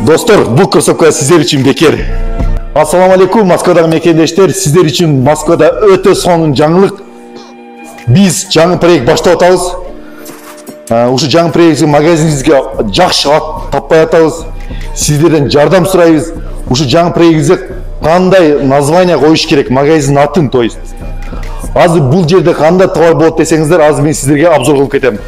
Достор, бұл көрсөтмө сіздер үшін бекер. Ассаламу алейкум, Москвадағы мекендештер. Сіздер үшін Москвада өтө сонун жаңылык. Біз жаңы проект баштап атабыз. Ушу жаңы проекти магазинибизге жакшы ат таппай атабыз. Сіздерден жардам сурайбыз. Ушу жаңы проектибизге кандай название коюш керек, магазин атын, то есть. Азыр бул жерде кандай товар болот десеңиздер, азыр мен сіздерге обзор кылып кетем.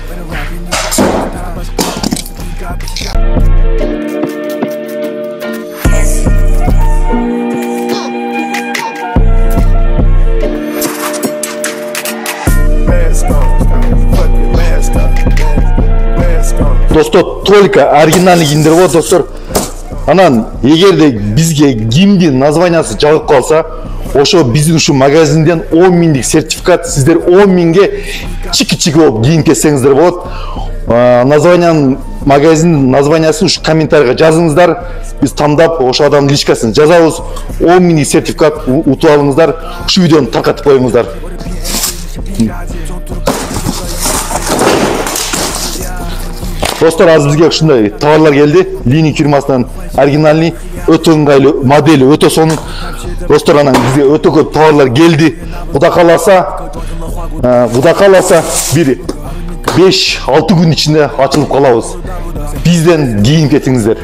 Достор, только оригинальный киндер вот, достор. Анан, эгерде бизге кимдин названиясы жагып калса, ошо биздин ушу магазинден 10 миңдик сертификат, сиздер 10 миңге чики-чики болуп кийинип кетсеңиздер болот. Названиянын, магазиндин названиясын ушу комментарийга жазыңыздар. Биз тандап ошо адамдын личкасын жазабыз. 10 миңдик сертификат утуп алыңыздар. Ушу видеону таркатып коюңуздар. Достор, азыр бизге ушундай товарлар келди. Линий фирмасынан оригинальный, өтө ыңгайлуу модели, өтө сонун. Достор, анан бизге өтө көп товарлар келди. Кудай кааласа бир 5-6 күн ичинде ачылып калабыз. Бизден кийинип кетиңиздер.